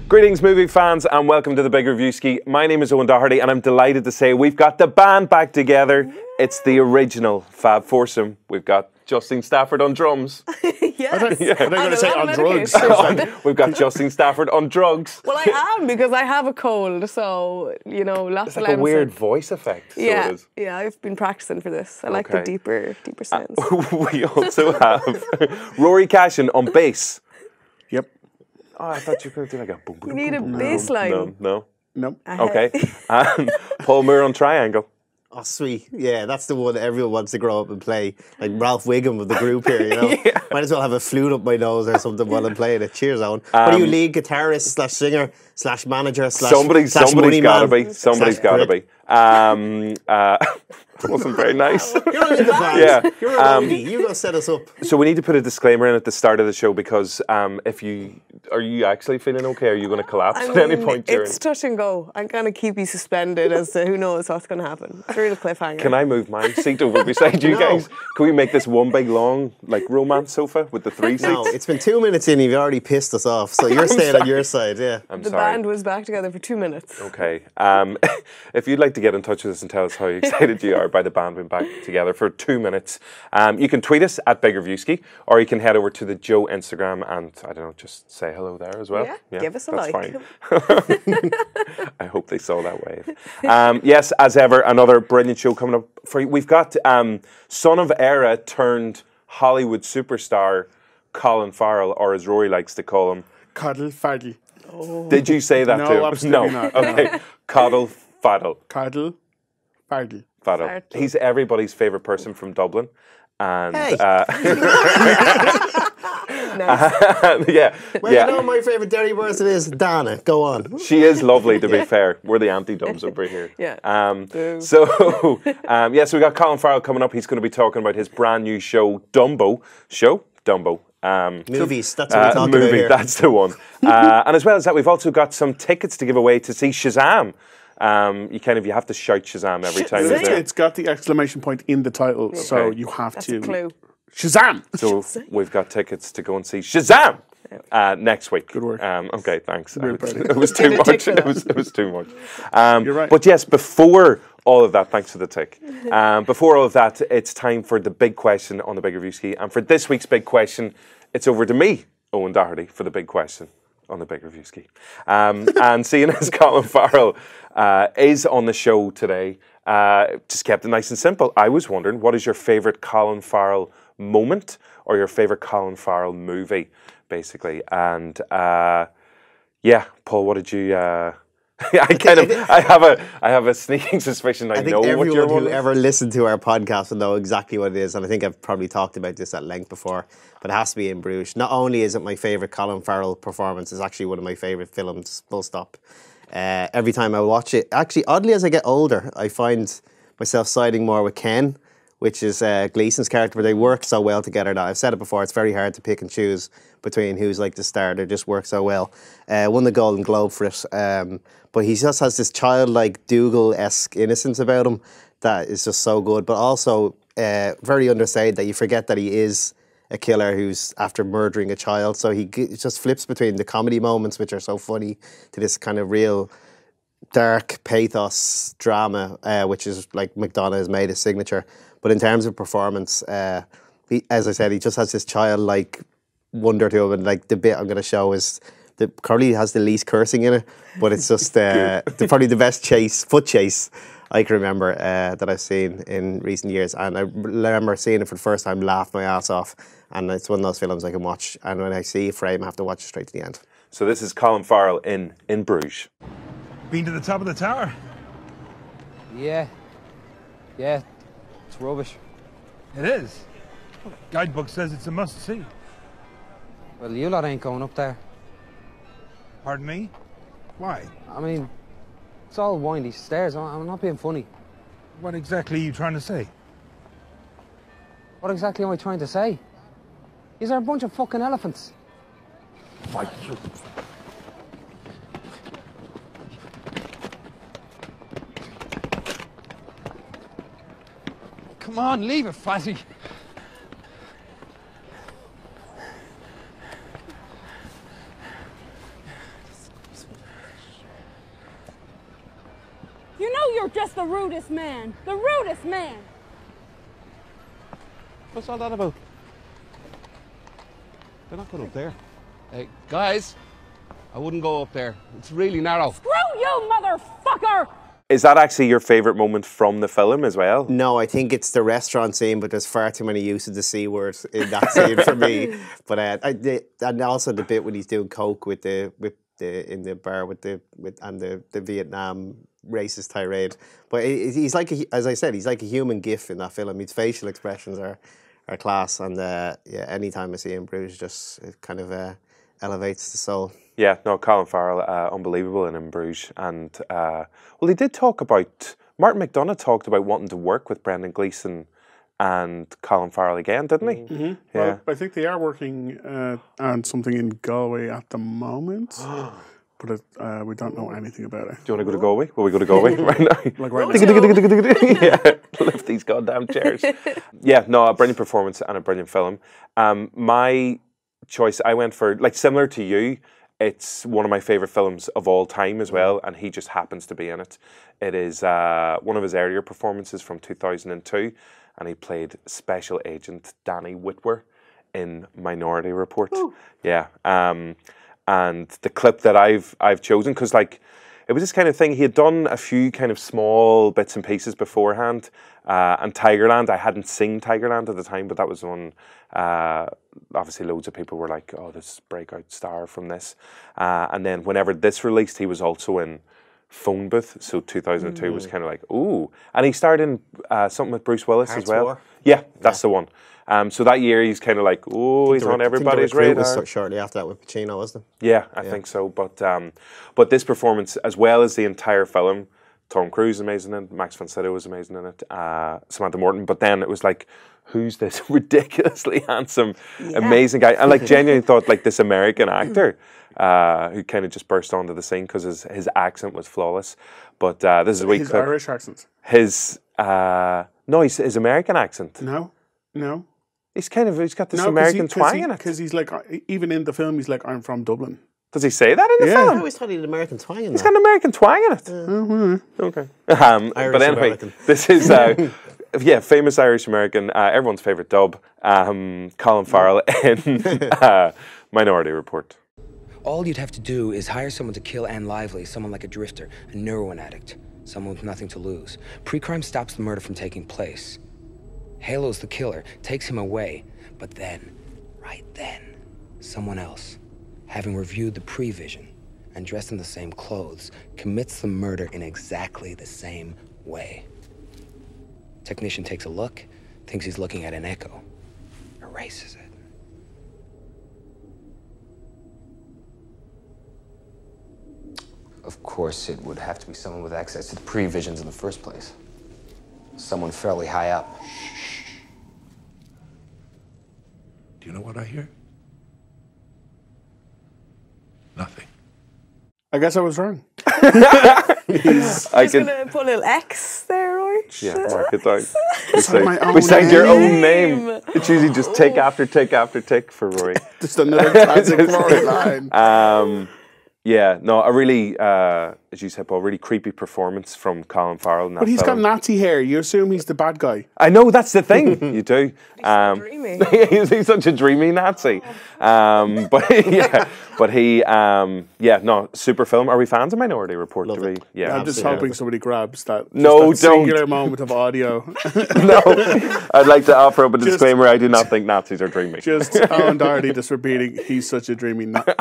Greetings movie fans and welcome to the Big Reviewski. My name is Eoghan Doherty and I'm delighted to say we've got the band back together. It's the original Fab Foursome. We've got Justine Stafford on drums. Yes. I thought you were going to say on drugs. We've got Justine Stafford on drugs. Well, I am because I have a cold, so, you know, lots It's of like a weird voice effect. Yeah, so it is. yeah, I've been practicing for this. I like the deeper sounds. We also have Rory Cashin on bass. Yep. Oh, I thought you were going to do like a boom, boom, You need a boom, boom. bass line. No. Nope. Okay. And Paul Moore on triangle. Oh, sweet. Yeah, that's the one that everyone wants to grow up and play. Like Ralph Wiggum of the group here, you know? Yeah. Might as well have a flute up my nose or something while I'm playing it. Cheers, Owen. What are you, lead guitarist slash singer slash manager slash Somebody's got to be. Somebody's got to be. It wasn't very nice. You're in the band. Yeah. You're a roadie. You go set us up. So we need to put a disclaimer in at the start of the show because are you actually feeling okay? Are you going to collapse at any point during? It's touch and go. I'm going to keep you suspended as to who knows what's going to happen. It's a real cliffhanger. Can I move my seat over beside you guys? Can we make this one big long like romance sofa with the three seats? No, it's been 2 minutes in. You've already pissed us off. So you're staying on your side. Yeah. The band was back together for 2 minutes. Okay. If you'd like to get in touch with us and tell us how excited you are by the band being back together for 2 minutes, you can tweet us at Big Reviewski, or you can head over to the Joe Instagram and I don't know, just say hello there as well. Yeah, give us a that's like. Fine. I hope they saw that wave. Yes, as ever, another brilliant show coming up for you. We've got son-of-Eire-turned-Hollywood-superstar Colin Farrell, or as Rory likes to call him, Coddle Faddle. Oh. Did you say that too? No, absolutely not. Okay. Coddle Faddle. Coddle Faddle. Faddle. He's everybody's favourite person from Dublin. And Hey. Nice. yeah. Well, you know my favourite dirty person is Dana. Go on. She is lovely, to be fair. We're the anti-dubs over here. Yeah. So we got Colin Farrell coming up. He's going to be talking about his brand new show, Dumbo. Movies, that's what we're talking about here. That's the one. And as well as that, we've also got some tickets to give away to see Shazam. You have to shout Shazam every time. It's got the exclamation point in the title, so you have That's to. a clue. Shazam! So we've got tickets to go and see Shazam next week. Good work. Okay, thanks. Really It was too much. It was too much. You're right. But yes, before all of that, thanks for the tick. Before all of that, it's time for the big question on the Big Reviewski. And for this week's big question, it's over to me, Eoghan Doherty, for the big question on the Big Reviewski. And seeing as Colin Farrell is on the show today, just kept it nice and simple. I was wondering, what is your favourite Colin Farrell moment or your favourite Colin Farrell movie, basically? And Paul, what did you? I have a sneaking suspicion I know what you're everyone who wondering. ever listened to our podcast will know exactly what it is, and I think I've probably talked about this at length before, but it has to be In Bruges. Not only is it my favourite Colin Farrell performance, it's actually one of my favourite films, full stop. Every time I watch it, actually, oddly, as I get older, I find myself siding more with Ken, which is Gleason's character, but they work so well together now. I've said it before, it's very hard to pick and choose between who's like the star. They just work so well. Won the Golden Globe for it. But he just has this childlike Dougal-esque innocence about him that is just so good, but also very understated that you forget that he is a killer who's after murdering a child. So he just flips between the comedy moments, which are so funny, to this kind of real dark pathos drama, which is like McDonagh has made his signature. But in terms of performance, as I said, he just has this childlike wonder to him, and like the bit I'm going to show is probably has the least cursing in it, but it's just probably the best foot chase I can remember that I've seen in recent years. And I remember seeing it for the first time, laughed my ass off, and it's one of those films I can watch, and when I see a frame I have to watch it straight to the end. So this is Colin Farrell in Bruges. Been to the top of the tower? Yeah, it's rubbish. It is. Guidebook says it's a must-see. Well, you lot ain't going up there. Pardon me? Why? I mean, it's all windy stairs. I'm not being funny. What exactly are you trying to say? What exactly am I trying to say? These are a bunch of fucking elephants. Why, you... Come on, leave it, Fatty. you're just the rudest man. The rudest man. What's all that about? They're not good up there. Hey, guys, I wouldn't go up there. It's really narrow. Screw you, motherfucker! Is that actually your favourite moment from the film as well? No, I think it's the restaurant scene, but there's far too many use of the C word in that scene for me. But and also the bit when he's doing coke in the bar with the Vietnam racist tirade. But he's like, as I said, he's like a human gif in that film. His facial expressions are class, and yeah, anytime I see him in Bruges, just it kind of elevates the soul. Yeah, no, Colin Farrell, unbelievable in Bruges. And, well, he did talk about, Martin McDonagh talked about wanting to work with Brendan Gleeson and Colin Farrell again, didn't he? Mm-hmm. Yeah. Well, I think they are working on something in Galway at the moment. But we don't know anything about it. Do you want to go to Galway? Will we go to Galway right now? Like right now. Yeah, lift these goddamn chairs. Yeah, no, a brilliant performance and a brilliant film. My choice, I went for, like, similar to you, it's one of my favourite films of all time as well, and he just happens to be in it. It is one of his earlier performances from 2002, and he played Special Agent Danny Whitwer in Minority Report. Ooh. Yeah, and the clip that I've chosen, because like it was this kind of thing, he had done a few kind of small bits and pieces beforehand, and Tigerland, I hadn't seen Tigerland at the time, but that was one, obviously loads of people were like, oh, this breakout star from this. And then whenever this released, he was also in Phone Booth, so 2002 was kind of like, ooh. And he starred in something with Bruce Willis as well. War. Yeah, that's the one. So that year he's kind of like, oh, he's on everybody's radar. Was shortly after that with Pacino, wasn't it? Yeah, I think so. But this performance, as well as the entire film, Tom Cruise is amazing in it, Max von Sydow was amazing in it, Samantha Morton. But then it was like, who's this ridiculously handsome, amazing guy? And like genuinely thought like this American actor who kind of just burst onto the scene because his accent was flawless. But this is a week his clip. Irish accent. His his American accent. No. He's got this American twang in it. Because he's like, even in the film, he's like, I'm from Dublin. Does he say that in the film? I always thought he had an American twang in that. He's got an American twang in it. Mm-hmm. Okay. But anyway, American. This is, famous Irish American, everyone's favourite dub, Colin Farrell in Minority Report. All you'd have to do is hire someone to kill Anne Lively, someone like a drifter, a heroin addict, someone with nothing to lose. Pre-crime stops the murder from taking place. Halo's the killer, takes him away, but then, right then, someone else, having reviewed the pre-vision and dressed in the same clothes, commits the murder in exactly the same way. Technician takes a look, thinks he's looking at an echo, erases it. Of course, it would have to be someone with access to the pre-visions in the first place. Someone fairly high up. Do you know what I hear? Nothing. I guess I was wrong. Just going to put a little X there, Rory. Yeah, mark it down. We sang your own name. It's usually just tick after tick after tick for Rory. Just another classic Rory line. Yeah, no, a really, as you said, Paul, really creepy performance from Colin Farrell in that But he's film. got Nazi hair. You assume he's the bad guy. I know, that's the thing. You do. He's so dreamy. he's such a dreamy Nazi. But he, super film. Are we fans of Minority Report? Love it. Yeah, I'm just hoping somebody grabs that. No, that don't. singular moment of audio. No, I'd like to offer up a disclaimer. I do not think Nazis are dreamy. Just Eoghan Doherty just repeating, he's such a dreamy Nazi.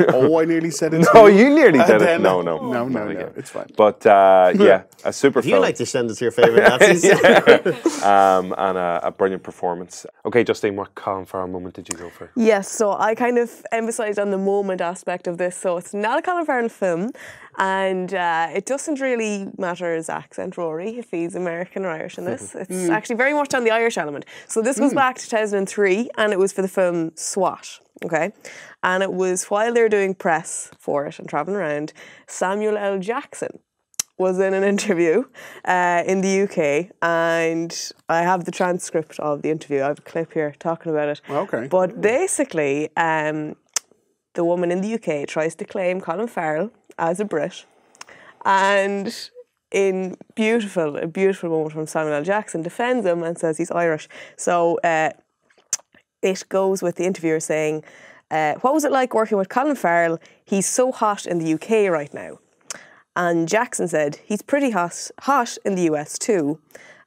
Oh, I nearly said it. No, you nearly did it. No, it's fine. But a super film. You like to send us your favourite Nazis. And a brilliant performance. Okay, Justine, what Colin Farrell moment did you go for? Yes, so I kind of emphasised on the moment aspect of this. So it's not a Colin Farrell film, and it doesn't really matter his accent, Rory, if he's American or Irish in this. It's actually very much on the Irish element. So this goes back to 2003, and it was for the film SWAT, okay? And it was while they were doing press for it and travelling around, Samuel L. Jackson was in an interview in the UK, and I have the transcript of the interview. I have a clip here talking about it. Okay. But basically, the woman in the UK tries to claim Colin Farrell as a Brit, and in a beautiful moment from Samuel L. Jackson, defends him and says he's Irish. So it goes with the interviewer saying, what was it like working with Colin Farrell? He's so hot in the UK right now. And Jackson said, he's pretty hot in the US too.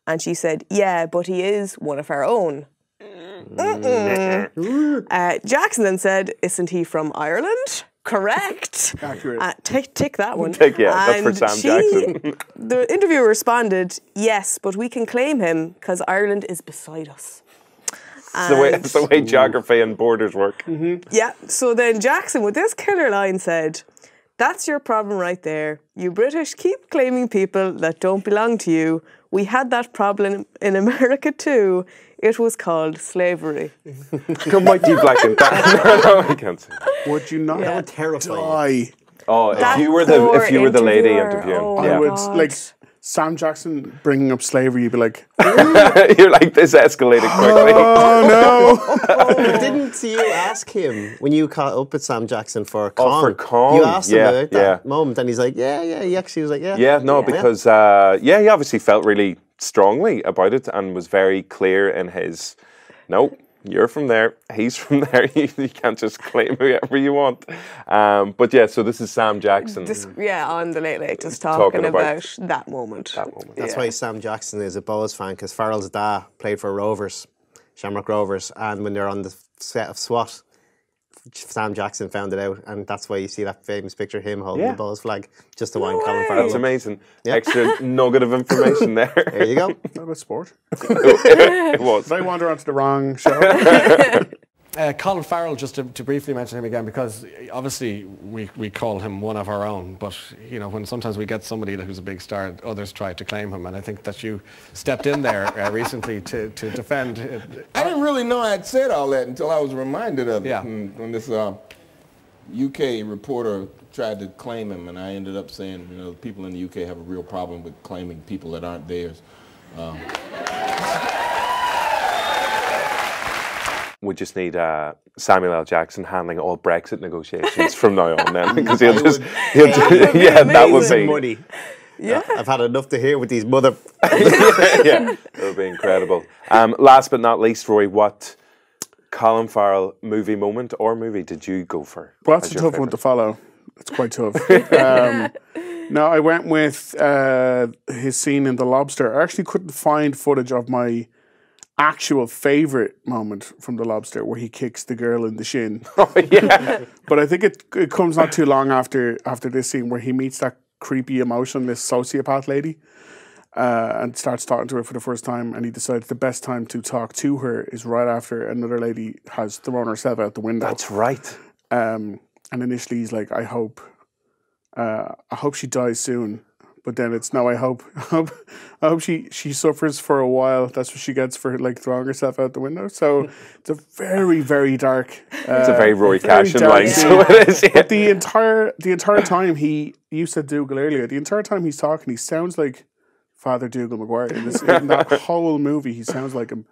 And she said, yeah, but he is one of our own. Jackson then said, isn't he from Ireland? Correct. Accurate. Tick that one. That's for Sam Jackson. The interviewer responded, yes, but we can claim him because Ireland is beside us. It's the way geography and borders work. Yeah, so then Jackson, with this killer line, said, that's your problem right there. You British keep claiming people that don't belong to you. We had that problem in America too. It was called slavery. Come on, you black and tan. No, I can't say. Would you not That would terrify die? Oh, That if you were the lady interviewing, oh my I would God. like Sam Jackson bringing up slavery. You'd be like, you're like, this escalated quickly. oh no! Didn't you ask him when you caught up with Sam Jackson for Con? Oh, for Con, You asked him yeah, about that moment, and he's like, yeah. He actually was like, yeah. Yeah, no, because he obviously felt really strongly about it and was very clear in his, no, you're from there, he's from there, you can't just claim whoever you want. But yeah, so this is Sam Jackson. On the Late Late, just talking about that moment. That's why Sam Jackson is a Bows fan, because Farrell's dad played for Rovers, Shamrock Rovers, and when they're on the set of SWAT, Sam Jackson found it out, and that's why you see that famous picture of him holding the Bows flag, just to wind Colin Farrell That's up. amazing. Extra nugget of information there. There you go. Not about sport. It was. Did I wander onto the wrong show? Colin Farrell, just to briefly mention him again, because obviously we call him one of our own, but you know, when sometimes we get somebody who's a big star, others try to claim him, and I think that you stepped in there recently to defend. I didn't really know I'd said all that until I was reminded of it. Yeah. When this UK reporter tried to claim him, and I ended up saying, you know, people in the UK have a real problem with claiming people that aren't theirs. We just need Samuel L. Jackson handling all Brexit negotiations from now on then, because that would be money. Yeah, I've had enough to hear with these mother. Yeah, it would be incredible. Last but not least, Rory, what Colin Farrell movie moment or movie did you go for? Well, that's a tough one to follow. It's quite tough. No, I went with his scene in The Lobster. I actually couldn't find footage of my actual favourite moment from The Lobster, where he kicks the girl in the shin. Oh yeah. But I think it comes not too long after this scene where he meets that creepy, emotionless sociopath lady and starts talking to her for the first time, and he decides the best time to talk to her is right after another lady has thrown herself out the window. That's right. And initially he's like, I hope she dies soon. But then it's no, I hope she suffers for a while. That's what she gets for like throwing herself out the window. So it's a very, very dark. It's a very Rory Cashin line. So it is. Yeah. But the entire time you said Dougal earlier. The entire time he's talking, he sounds like Father Dougal Maguire in that whole movie. He sounds like him.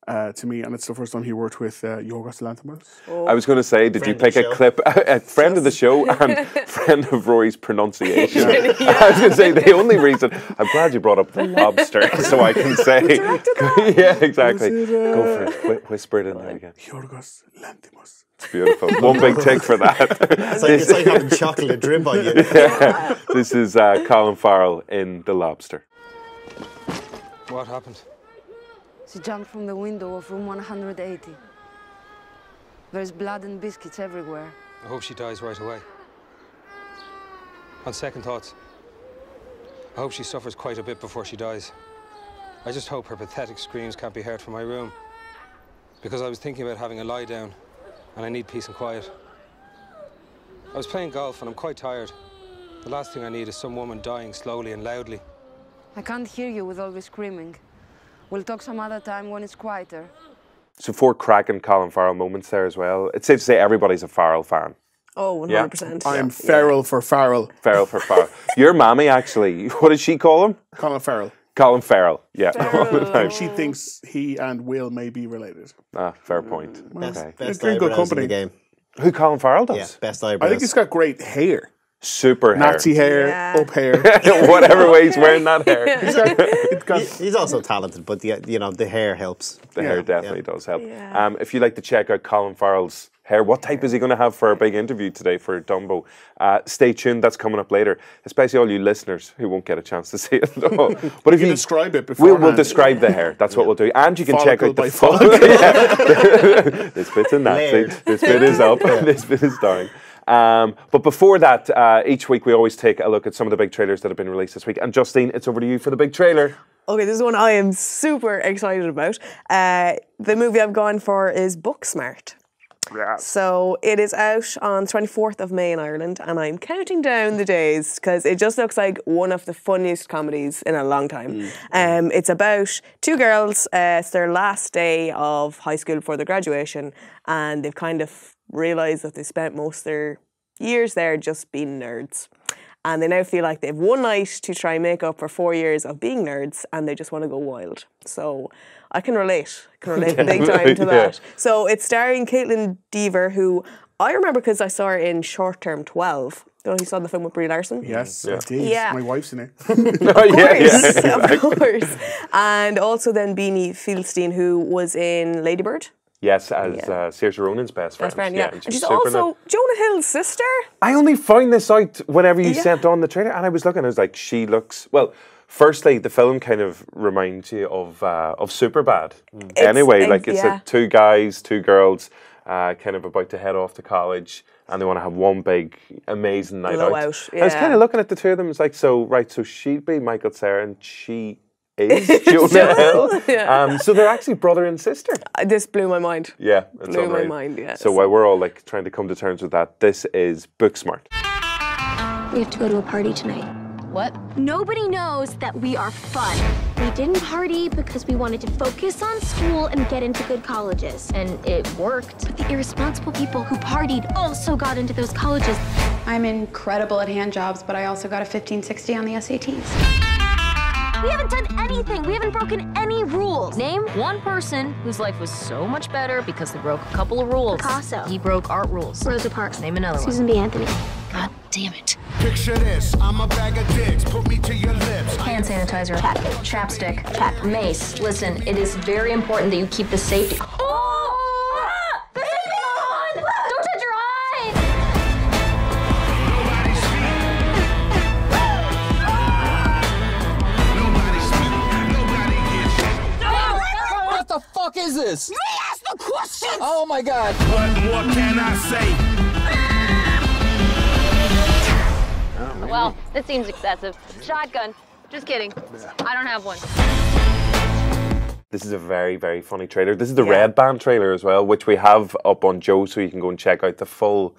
To me, and it's the first time he worked with Yorgos Lanthimos. I was going to say, did you pick a clip, a friend of the show and friend of Rory's pronunciation? I was going to say, the only reason, I'm glad you brought up The Lobster, so I can say, yeah, exactly. Go for it, whisper it in there again. Yorgos Lanthimos. It's beautiful. One big tick for that. It's like having chocolate drip on you. Yeah. This is Colin Farrell in The Lobster. What happened? She jumped from the window of room 180. There's blood and biscuits everywhere. I hope she dies right away. On second thoughts, I hope she suffers quite a bit before she dies. I just hope her pathetic screams can't be heard from my room. Because I was thinking about having a lie down, and I need peace and quiet. I was playing golf and I'm quite tired. The last thing I need is some woman dying slowly and loudly. I can't hear you with all this screaming. We'll talk some other time when it's quieter. So 4 cracking Colin Farrell moments there as well. It's safe to say everybody's a Farrell fan. Oh, 100%. Yeah. I'm Farrell for Farrell. Farrell for Farrell. Your mammy, actually, what did she call him? Colin Farrell. Colin Farrell, yeah. And she thinks he and Will may be related. Ah, fair point. Well, okay. Best eyebrows good company. in the game. Who Colin Farrell does? Yeah, best eyebrows. I think he's got great hair. super Nazi hair, up hair. Whatever way he's wearing that hair. He's also talented, but the hair helps. The hair definitely does help. If you'd like to check out Colin Farrell's hair, what type is he going to have for our big interview today for Dumbo? Stay tuned, that's coming up later, especially all you listeners who won't get a chance to see it at all. But if you describe it beforehand. We'll describe the hair, that's what we'll do. And you can check out the This bit's a Nazi, this bit is up, this bit is down. But before that, each week we always take a look at some of the big trailers that have been released this week. And Justine, it's over to you for the big trailer. Okay, this is one I am super excited about. The movie I've gone for is Booksmart. Yeah. So it is out on 24th of May in Ireland, and I'm counting down the days because it just looks like one of the funniest comedies in a long time. It's about two girls. It's their last day of high school before their graduation, and they've kind of realised that they spent most of their years there just being nerds. And they now feel like they have one night to try and make up for 4 years of being nerds, and they just want to go wild. So I can relate big time to that. So it's starring Caitlin Dever, who I remember because I saw her in Short Term 12. You know, you saw the film with Brie Larson? Yes, I did. Yeah. My wife's in it. Of course. And also then Beanie Feldstein, who was in Lady Bird. Yes, as Saoirse Ronan's best friend. And she's also Jonah Hill's sister. I only found this out whenever you sent on the trailer, and I was looking, I was like, she looks... Well, firstly, the film kind of reminds you of Superbad. Anyway, it's like two guys, two girls, kind of about to head off to college, and they want to have one big, amazing night out. I was kind of looking at the two of them, it's like, so she'd be Michael Cera, and she... is Jonah Hill. So they're actually brother and sister. This blew my mind. Yeah, it's blew my mind. Yes. So while we're all like trying to come to terms with that, this is Booksmart. We have to go to a party tonight. What? Nobody knows that we are fun. We didn't party because we wanted to focus on school and get into good colleges. And it worked. But the irresponsible people who partied also got into those colleges. I'm incredible at hand jobs, but I also got a 1560 on the SATs. We haven't done anything. We haven't broken any rules. Name one person whose life was so much better because they broke a couple of rules. Picasso. He broke art rules. Rosa Parks. Name another Susan B. Anthony. God damn it. Picture this. I'm a bag of dicks. Put me to your lips. Hand sanitizer. Check. Chapstick. Check. Mace. Listen, it is very important that you keep the safety. Oh! The safety on! Don't touch your eyes! What the fuck is this? Me ask the questions! Oh my god. What can I say? Well, that seems excessive. Shotgun. Just kidding. I don't have one. This is a very, very funny trailer. This is the Red Band trailer as well, which we have up on Joe, so you can go and check out the full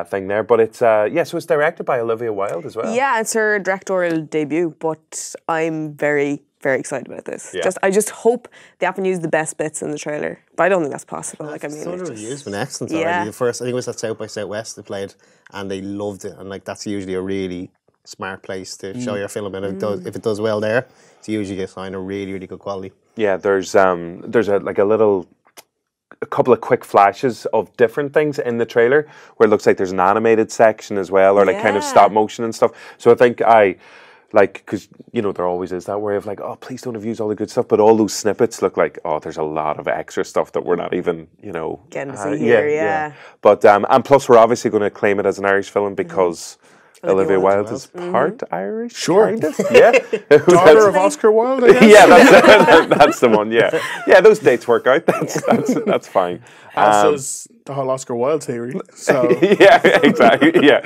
thing there. But it's, so it's directed by Olivia Wilde as well. Yeah, it's her directorial debut, but I'm very, very excited about this. Yeah. I just hope they haven't used the best bits in the trailer, but I don't think that's possible. Some of the reviews been excellent already. The first, I think it was at South by Southwest they played, and they loved it. And that's usually a really smart place to show your film, and if it does well there, it's usually a sign of really, really good quality. Yeah, there's a couple of quick flashes of different things in the trailer where it looks like there's an animated section as well, or kind of stop motion and stuff. So I think because there always is that worry of oh, please don't have used all the good stuff, but all those snippets look like, oh, there's a lot of extra stuff that we're not even getting to see here. But and plus we're obviously going to claim it as an Irish film because Olivia Wilde is part Irish, kind of. Yeah, daughter of Oscar Wilde. I guess. Yeah, that's the one. Yeah, those dates work out. That's fine. So's the whole Oscar Wilde theory. So yeah, exactly. Yeah.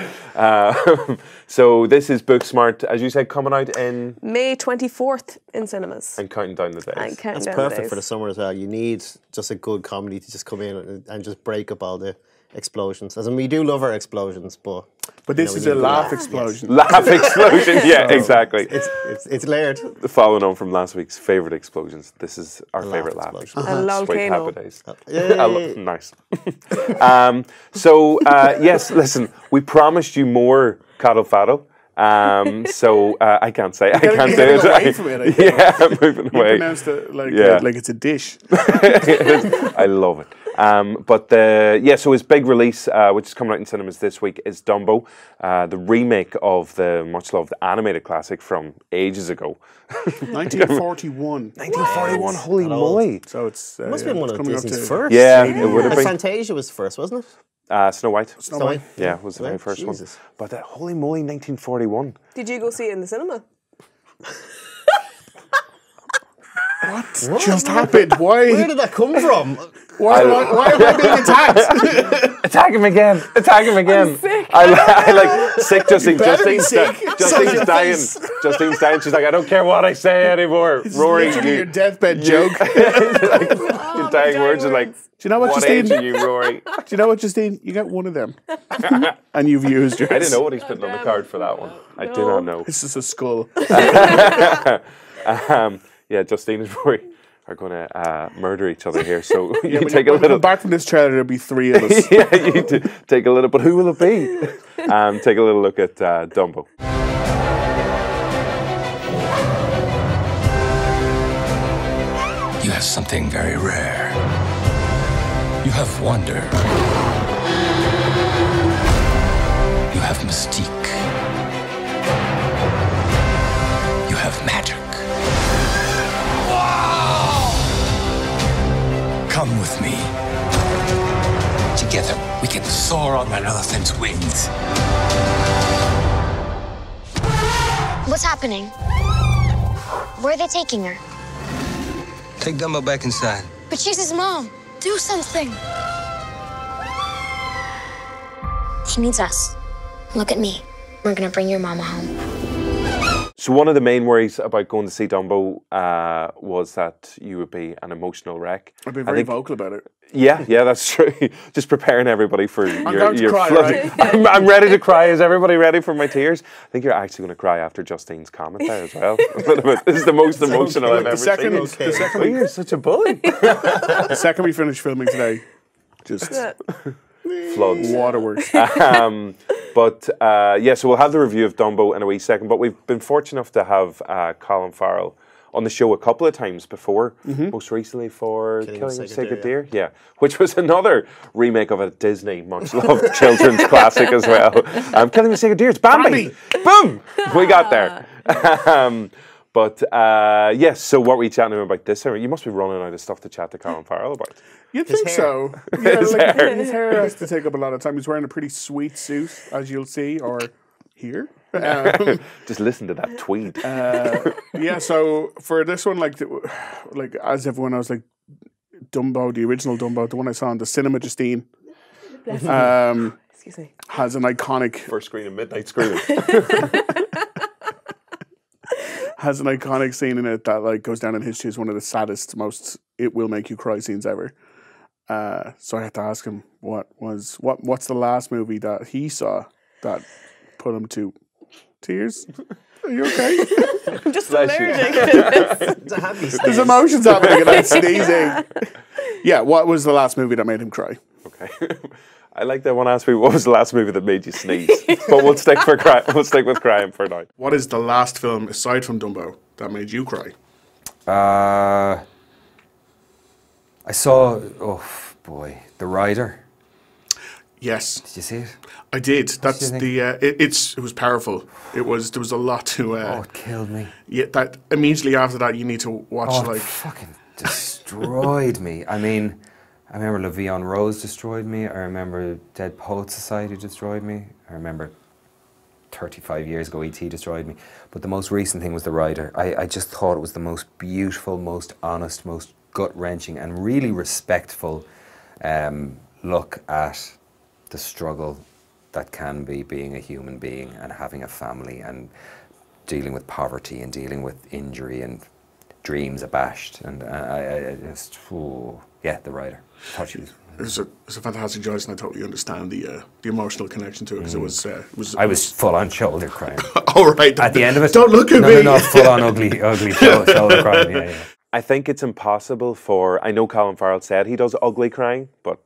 So this is Booksmart, as you said, coming out in May 24th in cinemas. And counting down the days. That's perfect for the summer as well. You need just a good comedy to just come in and just break up all the explosions. As in, we do love our explosions, but this is a laugh explosion. Laugh explosion, yeah, exactly. It's layered. Following on from last week's favourite explosions, this is our favourite laugh explosion. A volcano. Nice. Yes, listen, we promised you more Cattle Fado. I can't say it. Away from it, I think. Yeah, moving away. You pronounced it like it's a dish. I love it. So his big release, which is coming out in cinemas this week, is Dumbo, the remake of the much-loved animated classic from ages ago. 1941. 1941, holy moly. So it's... It must have been one of Disney's first. Yeah, it would have been. Fantasia was first, wasn't it? Snow White. Snow White. Yeah, it was the very first one. But holy moly, 1941. Did you go see it in the cinema? What just happened? Why? Where did that come from? Why am I being attacked? Attack him again! Attack him again! I like sick Justine. Justine's dying. Justine's dying. She's like, I don't care what I say anymore. It's Rory, literally your deathbed joke. Your dying words are like, do you know what, Justine? Age are you, Rory? Do you know what, Justine? You get one of them. And you've used yours. I didn't know what he's putting on the card for that one. I do not know. This is a skull. Yeah, Justine and Rory are going to murder each other here. So you when take a little. Back from this trailer, there'll be three of us. Yeah, you take a little. But who will it be? Take a little look at Dumbo. You have something very rare. You have wonder. You have mystique. You have magic. Come with me. Together, we can soar on an elephant's wings. What's happening? Where are they taking her? Take Dumbo back inside. But she's his mom. Do something. He needs us. Look at me. We're gonna bring your mama home. So one of the main worries about going to see Dumbo was that you would be an emotional wreck. I've been very vocal about it. Yeah, that's true. Just preparing everybody for your cry, flood. right? I'm ready to cry. Is everybody ready for my tears? I think you're actually going to cry after Justine's comment there as well. This is the most emotional I've ever seen. The second you're such a bully. The second we finish filming today, just floods. Waterworks. So we'll have the review of Dumbo in a wee second, but we've been fortunate enough to have Colin Farrell on the show a couple of times before, most recently for Killing a Sacred Deer. Yeah, which was another remake of a Disney much-loved children's classic as well. Killing a Sacred Deer, it's Bambi! Boom! We got there. So what were you chatting about this summer? You must be running out of stuff to chat to Colin Farrell about. You'd think so. Yeah, his hair has to take up a lot of time. He's wearing a pretty sweet suit, as you'll see, or hear. Just listen to that tweet. So for this one, like as everyone knows, like Dumbo, the original Dumbo, the one I saw in the cinema, Justine, excuse me, has an iconic first screen of Midnight Screaming. Has an iconic scene in it that like goes down in history as one of the saddest, most it will make you cry scenes ever. So I had to ask him what's the last movie that he saw that put him to tears? Are you okay? I'm just allergic to this. His emotions happening and I'm sneezing. Yeah, what was the last movie that made him cry? Okay. I like that one asked me what was the last movie that made you sneeze. But we'll stick with crying for now. What is the last film aside from Dumbo that made you cry? I saw The Rider. Yes. Did you see it? I did. That's the it was powerful. There was a lot to it killed me. Yeah, that immediately after that you need to watch it fucking destroyed me. I mean, I remember Le Vion Rose destroyed me. I remember Dead Poets Society destroyed me. I remember 35 years ago E.T. destroyed me. But the most recent thing was The Rider. I just thought it was the most beautiful, most honest, most gut-wrenching and really respectful look at the struggle that can be being a human being and having a family and dealing with poverty and dealing with injury and dreams abashed. And I just, The Rider. It's a fantastic choice, and I totally understand the emotional connection to it because it was. I was full on shoulder crying. Oh right! At the end of it, don't look at me. No, full on ugly shoulder crying. Yeah. I think it's impossible for. I know Colin Farrell said he does ugly crying, but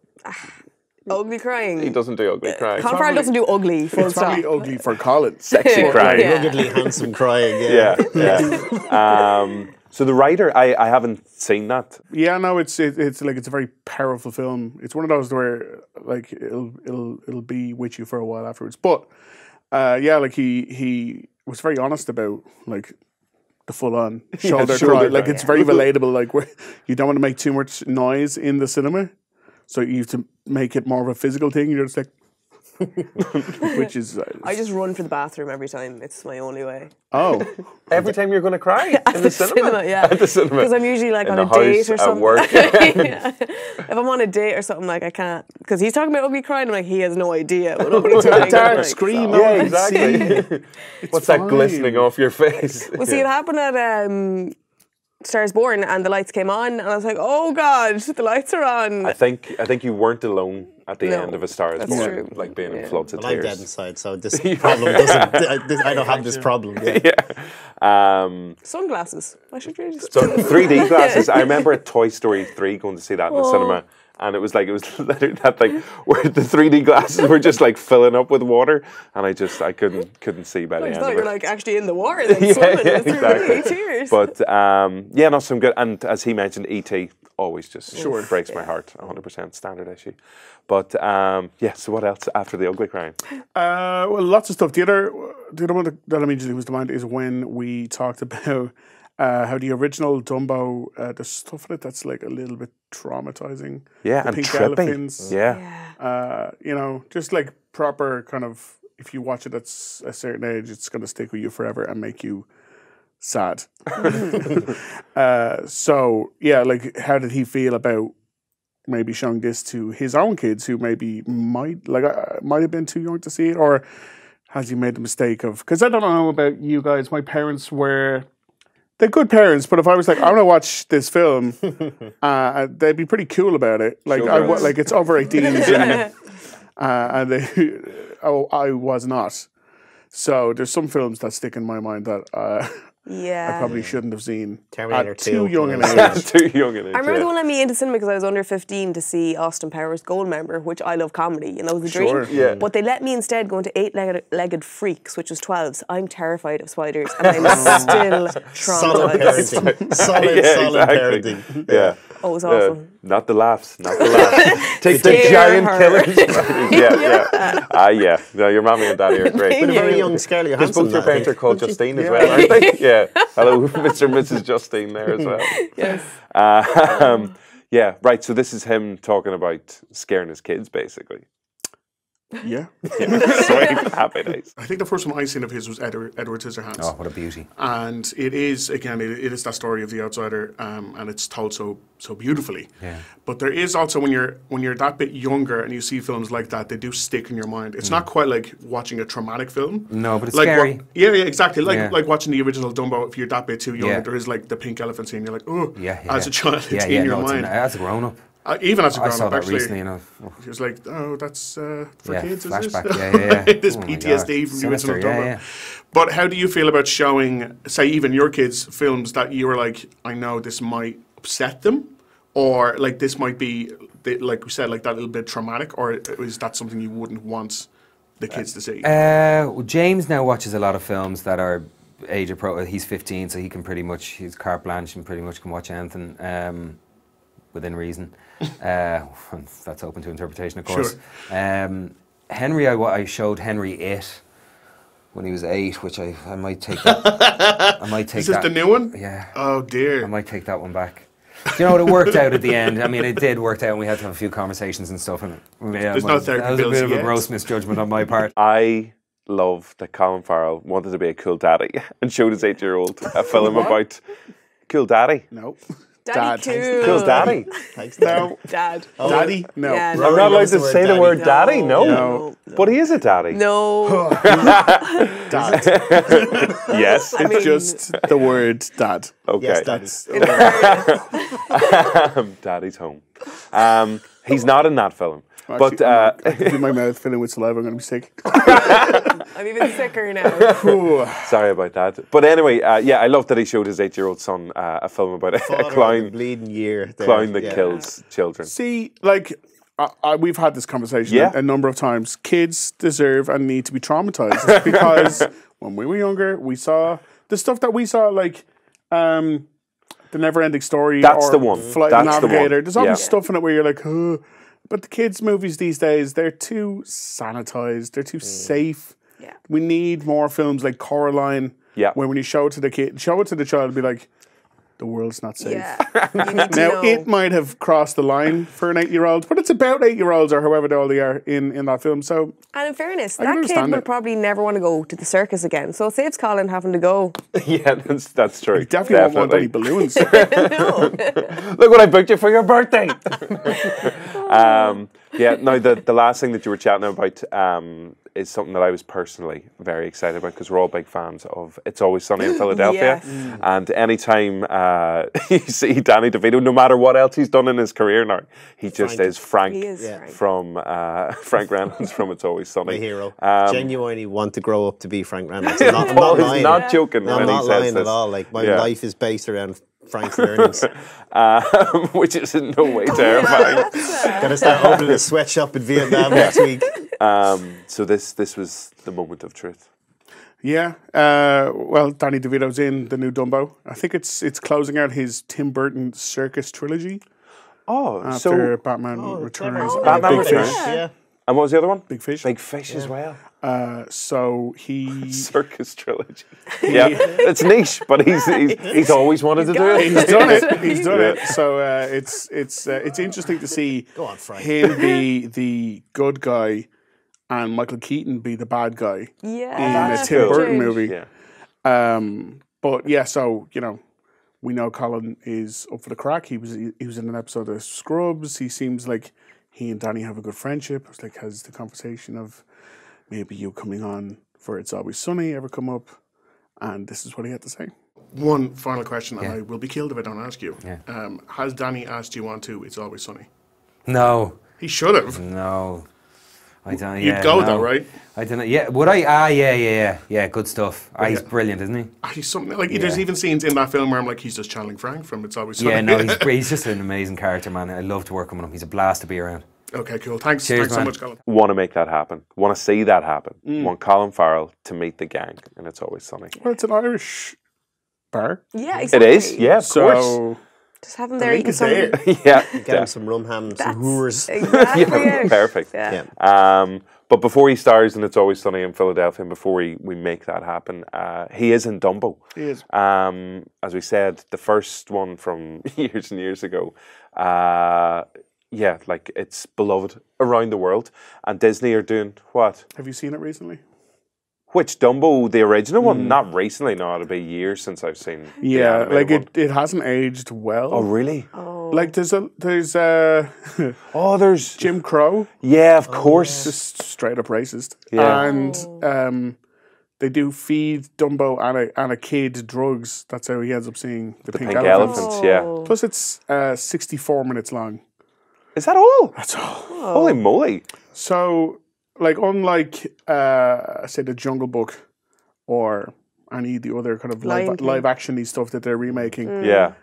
ugly crying. He doesn't do ugly crying. Colin Farrell doesn't do ugly. It's probably ugly for Colin. Sexy crying, ruggedly handsome crying. Yeah. So the writer, I haven't seen that. Yeah, no, it's like it's a very powerful film. It's one of those where like it'll be with you for a while afterwards. But yeah, like he was very honest about like the full on shoulder cry. Like it's very relatable. Like where you don't want to make too much noise in the cinema, so you have to make it more of a physical thing. You're just like. Which is I just run for the bathroom every time. It's my only way. Oh, every time you're going to cry at the cinema, yeah. At the cinema, because I'm usually like in on a the date house, or something. At work. Yeah. If I'm on a date or something, like I can't because he's talking about ugly crying. I'm like, he has no idea what ugly crying is. Dark like, scream. So. Yeah, exactly. What's that glistening off your face? Well, see, it happened at Stars Born, and the lights came on, and I was like, "Oh God, the lights are on." I think you weren't alone at the end of A Star Is Born, true. like being in floods of I'm tears. dead inside, so this problem doesn't. I don't have this problem. Yeah. Sunglasses. I should really just. So 3D glasses. I remember at Toy Story 3 going to see that in the cinema. And it was literally that thing where the 3D glasses were just like filling up with water, and I couldn't see by the end of it. You're like actually in the water, then swimming through tears. But yeah, no, some good. And as he mentioned, E.T. always just breaks my heart. 100% standard issue. But yeah, so what else after the ugly crying? Well, lots of stuff. The other one that immediately was to mind is when we talked about. How the original Dumbo, there's stuff in it that's like a little bit traumatizing. Yeah, the and pink trippy. elephants. Yeah. You know, just like proper kind of, if you watch it at a certain age, it's going to stick with you forever and make you sad. So, yeah, like how did he feel about maybe showing this to his own kids who maybe might have been too young to see it? Or has he made the mistake of, because I don't know about you guys, my parents were... They're good parents, but if I was like, I want to watch this film, they'd be pretty cool about it. Like, like it's over 18s, and they, I was not. So there's some films that stick in my mind that I probably shouldn't have seen. Terminator at too 2. young an age. Too young an age. I remember the one let me into cinema because I was under 15 to see Austin Powers Goldmember, which I love comedy, and that was the dream. Yeah. But they let me instead go into Eight-Legged Freaks, which was 12s. I'm terrified of spiders, and I'm still traumatized. Solid parenting. Yeah. Oh, it was awful. Not the laughs. Take the giant killers. Yeah. No, your mommy and daddy are great. With a very young Scarlett Because Johansson. both your parents are called Justine as well, aren't they? Yeah. Hello, Mr. and Mrs. Justine there as well. Yes. Yeah, right. So this is him talking about scaring his kids, basically. Yeah. Sweet. Happy days. I think the first one I seen of his was Edward Scissorhands. Oh, what a beauty. And it is, again, it is that story of the outsider, and it's told so beautifully. Yeah. But there is also, when you're that bit younger and you see films like that, they do stick in your mind. It's not quite like watching a traumatic film. No, but it's like scary. Yeah, exactly. Like watching the original Dumbo, if you're that bit too young, there is like the pink elephant scene, you're like, oh, as a child, it's in your mind. As a grown-up. Even as a grown-up, I saw that actually. recently, you know. He was like, oh, that's for kids, flashback. is Yeah. this Oh my PTSD God. from the original Dumbo. Yeah. But how do you feel about showing, say, even your kids films that you were like, I know this might upset them, or like this might be, like we said, like that little bit traumatic, or is that something you wouldn't want the kids to see? Well, James now watches a lot of films that are age appropriate. He's 15, so he can pretty much, he's carte blanche and pretty much can watch anything within reason. That's open to interpretation, of course. Sure. Henry, I showed Henry It when he was 8, which I might take that. I might take Is this that. the new one? Yeah. Oh dear. I might take that one back. Do you know what, it worked out at the end. I mean, it did work out, and we had to have a few conversations and stuff. And There's no therapy that was a bills bit of a yet. gross misjudgment on my part. I love that Colin Farrell wanted to be a cool daddy and showed his 8-year-old a film about cool daddy. No. Daddy cool. Cool daddy. Thanks. No. Dad. Daddy? No. Yeah, I'm not allowed to say the word daddy, no. But he is a daddy. No. Dad. Yes. It's just the word dad. Okay. Yes, Daddy's home. He's not in that film. But I can feel my mouth filling with saliva. I'm going to be sick. I'm even sicker now. Sorry about that. But anyway, yeah, I love that he showed his 8-year-old son a film about a clown. Bleeding year. Clown that kills children. See, like, we've had this conversation a number of times. Kids deserve and need to be traumatized because when we were younger, we saw the stuff that we saw, like The Never-Ending Story. That's or the one. Flight That's the one. Navigator. There's always Yeah. stuff in it where you're like, oh. But the kids' movies these days, they're too sanitized. They're too safe. Yeah. We need more films like Coraline. Yeah. Where when you show it to the kid, show it to the child, be like, the world's not safe. Yeah. You need to Now, know. it might have crossed the line for an 8-year-old, but it's about 8-year-olds or however old they are in that film. So, And in fairness, I can that kid understand will it. probably never want to go to the circus again. So it saves Colin having to go. Yeah, that's true. you definitely won't want any balloons. Look what I booked you for your birthday. Yeah, no, the last thing that you were chatting about is something that I was personally very excited about because we're all big fans of It's Always Sunny in Philadelphia. Yes. And anytime you see Danny DeVito, no matter what else he's done in his career now, he just is Frank, He is Frank. from Frank Reynolds from It's Always Sunny. My hero. Um, Genuinely want to grow up to be Frank Reynolds. I'm not Paul is lying. not joking No, when I'm he not says lying this. at all. Like my Yeah. life is based around Frank's learnings. Which is in no way terrifying. Gotta start opening a sweatshop in Vietnam next week. So this was the moment of truth. Yeah. Well, Danny DeVito's in the new Dumbo. I think it's closing out his Tim Burton circus trilogy. Oh, After so Batman Returns. Batman Big Returns. Fish. Yeah. And what was the other one? Big Fish. Big Fish as well. So he Circus trilogy. Yeah, it's niche, but he's always wanted to do it. He's done it. He's done it. So it's interesting to see Go on, Frank. him be the good guy and Michael Keaton be the bad guy Yeah. in a That's Tim cool. Burton movie. Yeah. But yeah, so we know Colin is up for the crack. He was in an episode of Scrubs. He seems like he and Danny have a good friendship. It's like, has the conversation of maybe you coming on for It's Always Sunny ever come up? And this is what he had to say. One final question, and I will be killed if I don't ask you. Yeah. Has Danny asked you on to It's Always Sunny? No. He should have. No. I don't. You'd Yeah, go no. though, right? I don't know. Yeah, would I? Yeah. Good stuff. He's brilliant, isn't he? He's something like there's even scenes in that film where I'm like, he's just channeling Frank from It's Always Sunny. Yeah, no, he's just an amazing character, man. I love working with him. He's a blast to be around. Okay, cool. Thanks. Cheers, Thanks so man. much, Colin. Want to make that happen. Want to see that happen. Want Colin Farrell to meet the gang, and It's Always Sunny. Well, it's an Irish bar. Yeah, exactly. It is, yeah, of course. So Just have him there eating some. Yeah, Get him some rum ham, some hoors. Exactly it. Perfect. Yeah. But before he stars in It's Always Sunny in Philadelphia, and before we make that happen, he is in Dumbo. He is. As we said, the first one from years and years ago. Yeah, like it's beloved around the world. And Disney are doing what? Have you seen it recently? Which Dumbo, the original one? Not recently. No, it'll be years since I've seen. the Yeah, animated like one. it hasn't aged well. Oh, really? Like there's oh, there's Jim Crow. Yeah, of course. Just straight up racist. Yeah. And they do feed Dumbo and a kid drugs. That's how he ends up seeing the pink elephants. Yeah. Plus it's 64 minutes long. Is that all? That's all. Holy moly. So, like, unlike, say, the Jungle Book or any of the other kind of Lion King. live action-y stuff that they're remaking, Yeah.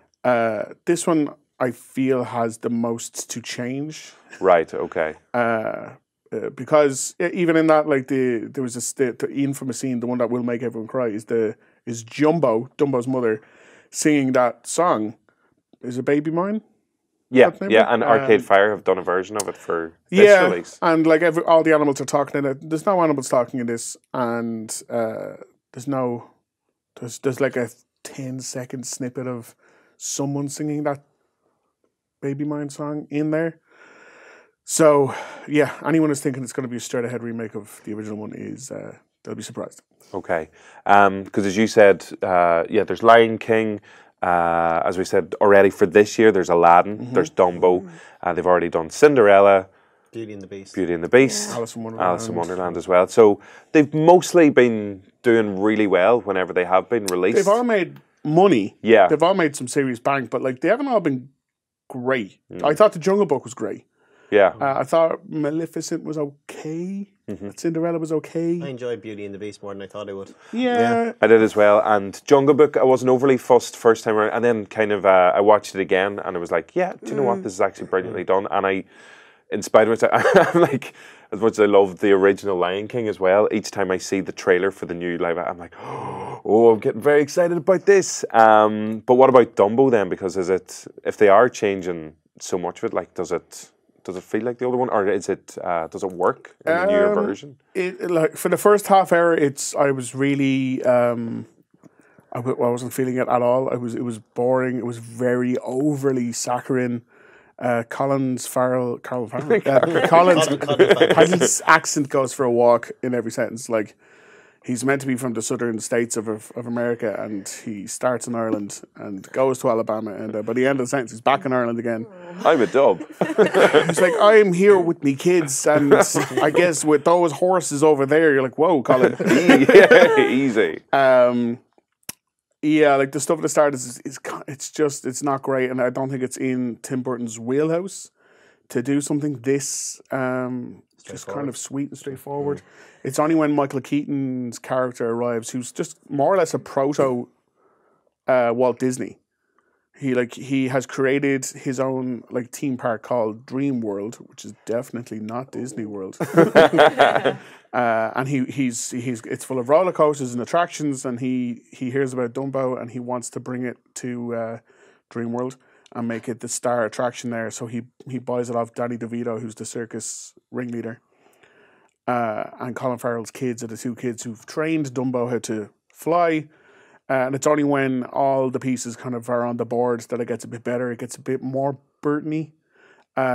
this one I feel has the most to change. Right, okay. Because even in that, like there was the infamous scene, the one that will make everyone cry, is Dumbo's mother, singing that song. Is a baby mine? Yeah, That name? yeah, and Arcade Fire have done a version of it for this Yeah, release. and like all the animals are talking in it. There's no animals talking in this, and there's like a 10-second snippet of someone singing that Baby Mine song in there. So yeah, anyone who's thinking it's going to be a straight ahead remake of the original one is they'll be surprised. Okay, because as you said, there's Lion King. As we said already for this year, there's Aladdin, there's Dumbo. They've already done Cinderella, Beauty and the Beast. Alice in Wonderland as well. So they've mostly been doing really well whenever they have been released. They've all made money. Yeah. They've all made some serious bank, but like they haven't all been great. I thought the Jungle Book was great. Yeah. I thought Maleficent was okay. Cinderella was okay. I enjoyed Beauty and the Beast more than I thought I would. Yeah. I did as well. And Jungle Book, I wasn't overly fussed first time around. And then kind of, I watched it again and I was like, yeah, do you know what? This is actually brilliantly done. And in spite of it, I'm like, as much as I love the original Lion King as well, each time I see the trailer for the new live, I'm like, oh, I'm getting very excited about this. But what about Dumbo then? Because if they are changing so much of it, like, does it feel like the older one, or is it does it work in the newer version? Like for the first half hour, I was really I wasn't feeling it at all. It was boring. It was very overly saccharine. Colin Farrell, his accent goes for a walk in every sentence. Like, he's meant to be from the southern states of America, and he starts in Ireland and goes to Alabama, and by the end of the sentence, he's back in Ireland again. I'm a dub. He's like, I'm here with me kids, and I guess with those horses over there, you're like, whoa, Colin. Easy. Yeah, like the stuff at the start it's not great, and I don't think it's in Tim Burton's wheelhouse to do something this just kind of sweet and straightforward. It's only when Michael Keaton's character arrives, who's just more or less a proto Walt Disney. He has created his own like theme park called Dream World, which is definitely not Disney World. And he's it's full of roller coasters and attractions, and he hears about Dumbo and he wants to bring it to Dream World and make it the star attraction there. So he buys it off Danny DeVito, who's the circus ringleader. And Colin Farrell's kids are the two kids who've trained Dumbo how to fly. And it's only when all the pieces kind of are on the board that it gets a bit better. It gets a bit more Burton-y.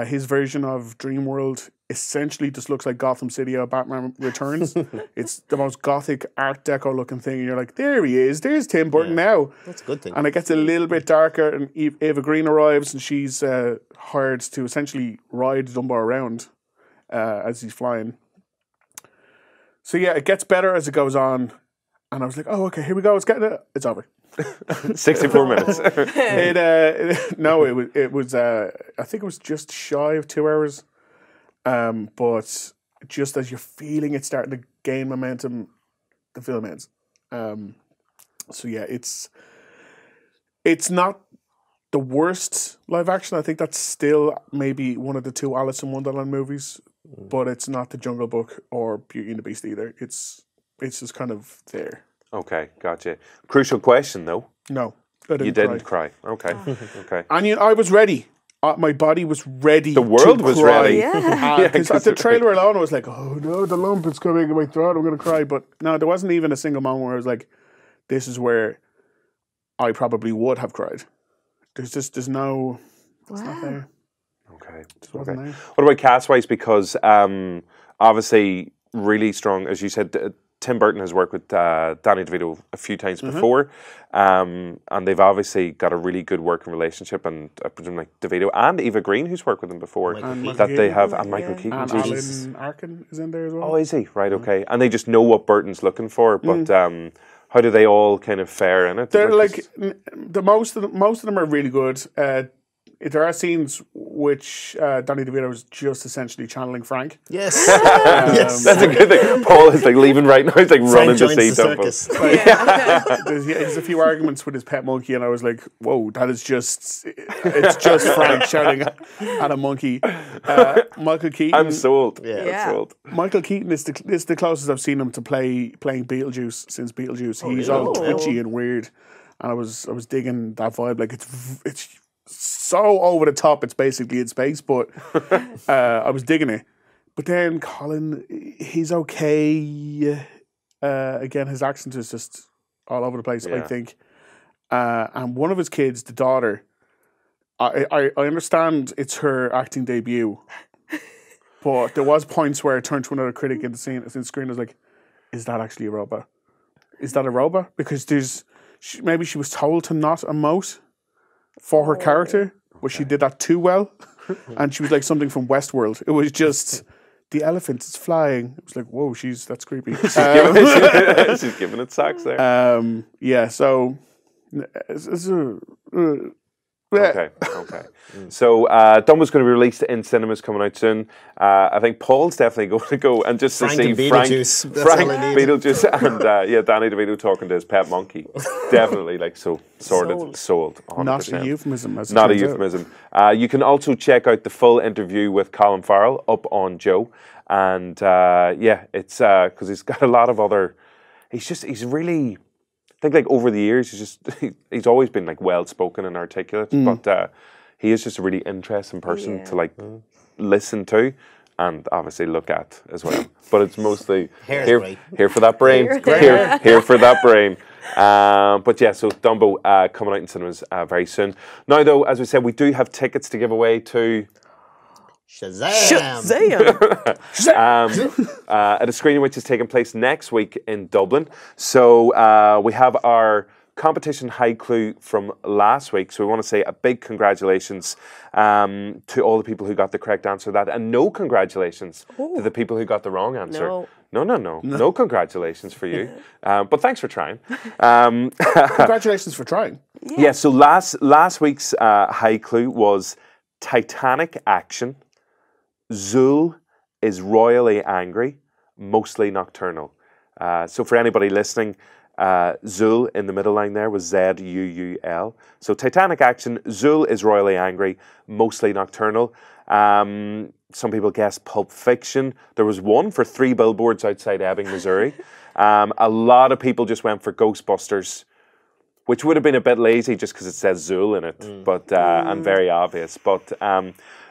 His version of Dream World essentially just looks like Gotham City or Batman Returns. It's the most gothic Art Deco looking thing. And you're like, there he is. There's Tim Burton now. That's a good thing. And it gets a little bit darker, and Eva Green arrives, and she's hired to essentially ride Dumbo around as he's flying. So yeah, it gets better as it goes on. And I was like, oh, okay, here we go. It's over. 64 minutes. I think it was just shy of 2 hours. But just as you're feeling it starting to gain momentum, the film ends. So yeah, it's not the worst live action. I think that's still maybe one of the two Alice in Wonderland movies, but it's not The Jungle Book or Beauty and the Beast either. It's just kind of there. Okay, gotcha. Crucial question, though. No, I didn't. You didn't cry. Okay, okay. And I was ready. My body was ready. The world was cry. ready. Because at the trailer alone, I was like, "Oh no, the lump is coming in my throat. I'm going to cry." But no, there wasn't even a single moment where I was like, "This is where I probably would have cried." There's no. It's not there. Okay. Wasn't there. What about cast-wise? Because obviously, really strong, as you said. Tim Burton has worked with Danny DeVito a few times before, and they've obviously got a really good working relationship. And I presume like DeVito and Eva Green, who's worked with them before, they have, and Michael Keaton. And Alan Arkin is in there as well. Oh, is he? Right, okay. And they just know what Burton's looking for, but how do they all kind of fare in it? They're like most of them are really good. There are scenes which Danny DeVito is just essentially channeling Frank. Yes. Yes. That's a good thing. Paul is like leaving right now. He's like running to see Dumbo. There's a few arguments with his pet monkey, and I was like, whoa, it's just Frank shouting at a monkey. Michael Keaton. I'm sold. I'm sold. Michael Keaton is the closest I've seen him to playing Beetlejuice since Beetlejuice. He's all twitchy and weird, and I was digging that vibe. Like it's so over the top, it's basically in space, but I was digging it. But then Colin, he's okay. Again, his accent is just all over the place, I think. And one of his kids, the daughter, I understand it's her acting debut, but there was points where I turned to another critic in the screen. I was like, is that actually a robot? Is that a robot? Because maybe she was told to not emote for her character, but she did that too well, and she was like something from Westworld. It was just the elephant is flying. It was like, whoa, that's creepy. She's giving it sacks there. Yeah. So. Okay. So Dumbo's going to be released in cinemas coming out soon. I think Paul's definitely going to go and just to see Frank Beetlejuice and Danny DeVito talking to his pet monkey. Definitely sold. 100%. Not a euphemism. Not a euphemism. You can also check out the full interview with Colin Farrell up on Joe. And yeah, it's because he's got a lot of other. He's really. I think like over the years, he's always been like well spoken and articulate, but he is just a really interesting person to like listen to. And obviously look at as well, but it's mostly here for that brain, here for that brain. But yeah, so Dumbo coming out in cinemas very soon. Now, though, as we said, we do have tickets to give away to Shazam! At a screening which is taking place next week in Dublin. So we have our competition high clue from last week. So we want to say a big congratulations to all the people who got the correct answer to that, and no congratulations to the people who got the wrong answer. No congratulations for you. But thanks for trying. Congratulations for trying. Yeah, so last week's high clue was Titanic action. Zuul is royally angry, mostly nocturnal. So for anybody listening, Zuul in the middle line there was Z-U-U-L. So Titanic action, Zuul is royally angry, mostly nocturnal. Some people guessed Pulp Fiction. There was one for 3 billboards outside Ebbing, Missouri. A lot of people just went for Ghostbusters, which would have been a bit lazy just because it says Zuul in it, but and very obvious. But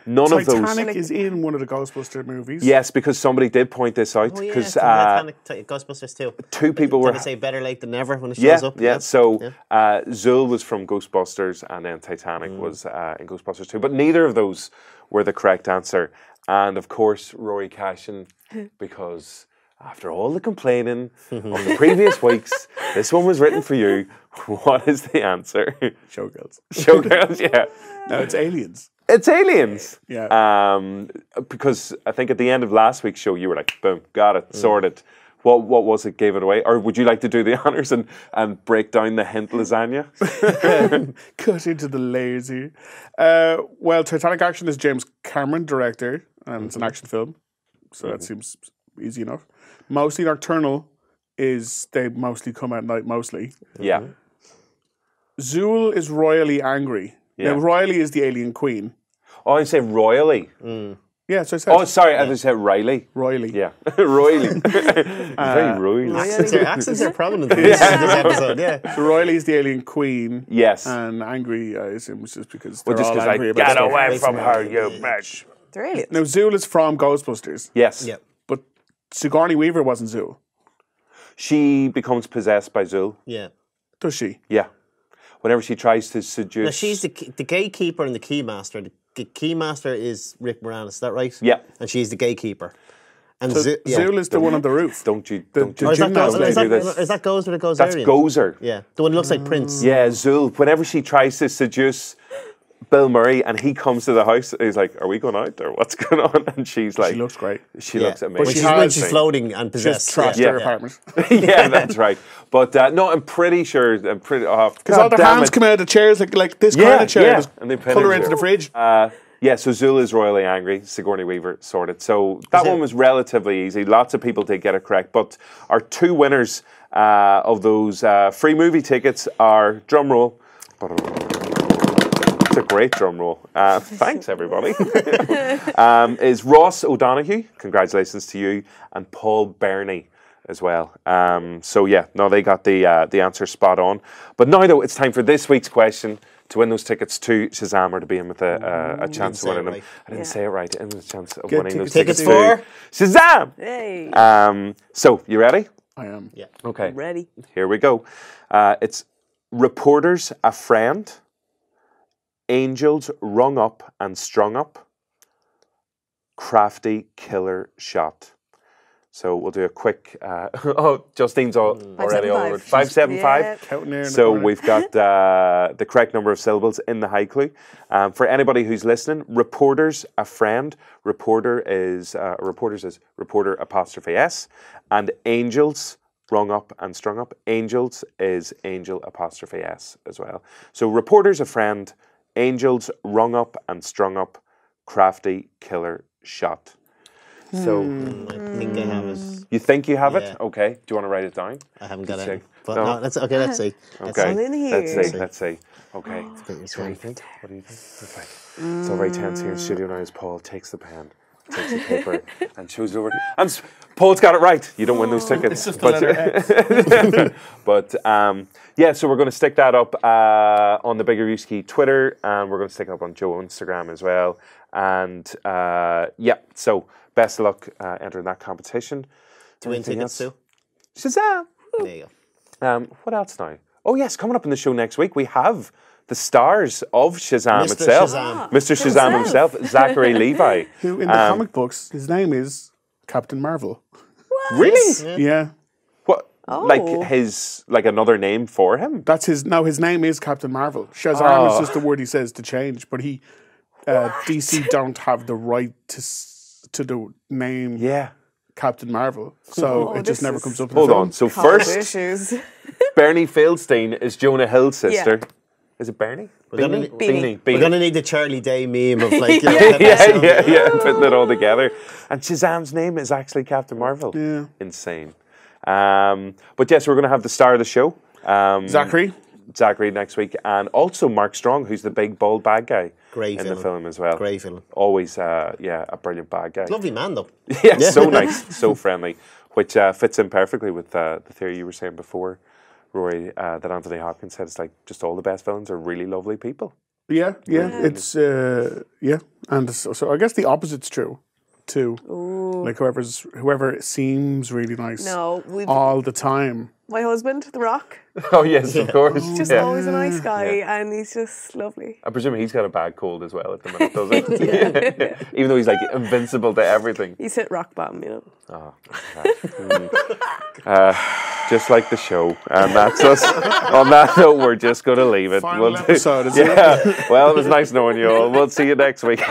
none of those. Titanic is in one of the Ghostbuster movies. Yes, because somebody did point this out. Because Ghostbusters 2. 2 people were. Did I say better late than never when it shows up? Yeah. So Zuul was from Ghostbusters, and then Titanic was in Ghostbusters 2. But neither of those were the correct answer. And of course, Rory Cashin, because after all the complaining of the previous weeks, this one was written for you. What is the answer? Showgirls. Showgirls, yeah. No, it's Aliens. It's Aliens. Yeah. Because I think at the end of last week's show, you were like, boom, got it, sorted. What was it, gave it away? Or would you like to do the honours and break down the hint lasagna? Cut into the layers here. Well, Titanic Action is James Cameron, director, and it's an action film. So that seems easy enough. Mostly Nocturnal is they mostly come at night, mostly. Yeah. Zuul is royally angry. Yeah. Now, royally is the alien queen. Oh, I say royally. Yeah, so I said. Oh, sorry, I said Riley. Royally. Yeah, royally. Very royally. Accents are prominent in this episode, yeah. So royally is the alien queen. Yes. And angry, I assume, is just because well, they're just all angry about get stuff. away from her, you bitch. They're aliens. Now, Zuul is from Ghostbusters. Yes. Yeah. But Sigourney Weaver wasn't Zuul. She becomes possessed by Zuul. Yeah. Does she? Yeah. Whenever she tries to seduce... Now, she's the gatekeeper and the keymaster. The keymaster is Rick Moranis, is that right? Yeah. And she's the gatekeeper. And so Zuul is the one on the roof. Don't you is that Gozer or Gozerian? That's Gozer. Yeah. The one who looks like Prince. Yeah, Zuul. Whenever she tries to seduce Bill Murray and he comes to the house, he's like, are we going out or what's going on? And she's like... She looks great. She looks amazing. When she's floating and possessed. She's trashed her apartment. Yeah, that's right. But no, I'm pretty sure... Because all the hands come out of the chairs, like this kind of chair. Just and they pull her into the fridge. Yeah, so Zuul is royally angry. Sigourney Weaver sorted. So that one was relatively easy. Lots of people did get it correct. But our 2 winners of those free movie tickets are, drum roll. It's a great drum roll. Thanks, everybody. Is Ross O'Donoghue. Congratulations to you. And Paul Berney as well. So yeah, no, they got the answer spot on. But now, though, it's time for this week's question. To win those tickets to Shazam or to be in with a chance of winning them. I didn't say it right. In with a chance of winning those tickets for Shazam! Hey. So, you ready? I am. Yeah. Okay. I'm ready. Here we go. It's Reporters a Friend, Angels Rung Up and Strung Up, Crafty Killer Shot. So we'll do a quick... Justine's already all over. 575. Yeah. So we've got the correct number of syllables in the high clue. For anybody who's listening, Reporters a Friend. Reporters is reporter apostrophe S. And Angels Rung Up and Strung Up. Angels is angel apostrophe S as well. So Reporters a Friend, Angels Rung Up and Strung Up, Crafty Killer Shot. So I think I have it. You think you have it? Okay. Do you want to write it down? I haven't got it. But no, let's see. Okay. Let's see. Let's see. Okay. What do you think? Okay. It's all very tense here in studio now as Paul takes the pen takes the paper and shows it over. And Paul's got it right. You don't win those tickets. It's just the letter X. But yeah, so we're going to stick that up on the Big Reviewski Twitter, and we're going to stick it up on Joe Instagram as well. And yeah, so best of luck entering that competition. To win tickets too. Shazam! There you go. What else now? Oh yes, coming up in the show next week, we have the stars of Shazam Mr. itself. Shazam. Mr. Shazam himself, Zachary Levi. Who in the comic books, his name is Captain Marvel. Really? Yeah. What? Oh. Like another name for him? That's his. No, his name is Captain Marvel. Shazam is just the word he says to change, but he DC don't have the right to the name. Yeah. Captain Marvel, so it just never comes up in Hold the film. on. So first, issues. Bernie Fieldstein is Jonah Hill's sister. Yeah. Is it Bernie? We're gonna Beanie. We're gonna need the Charlie Day meme of like yeah, putting it all together. And Shazam's name is actually Captain Marvel. Yeah. Insane. But yes, we're going to have the star of the show. Zachary next week, and also Mark Strong, who's the big bald bad guy Great in villain. the film as well. Great villain. Always, a brilliant bad guy. Lovely man though. Yeah, so nice, so friendly, which fits in perfectly with the theory you were saying before, Rory, that Anthony Hopkins said. It's like just all the best villains are really lovely people. Yeah, it's and so I guess the opposite's true too. Ooh. Like whoever seems really nice all the time. My husband, The Rock. Oh yes, of course. He's just always a nice guy, and he's just lovely. I presume he's got a bad cold as well at the minute, does he? Even though he's like invincible to everything. He's hit rock bottom, you know. Oh, just like the show, and that's us. On that note, we're just going to leave it. Final episode, is it? Well, it was nice knowing you all. We'll see you next week.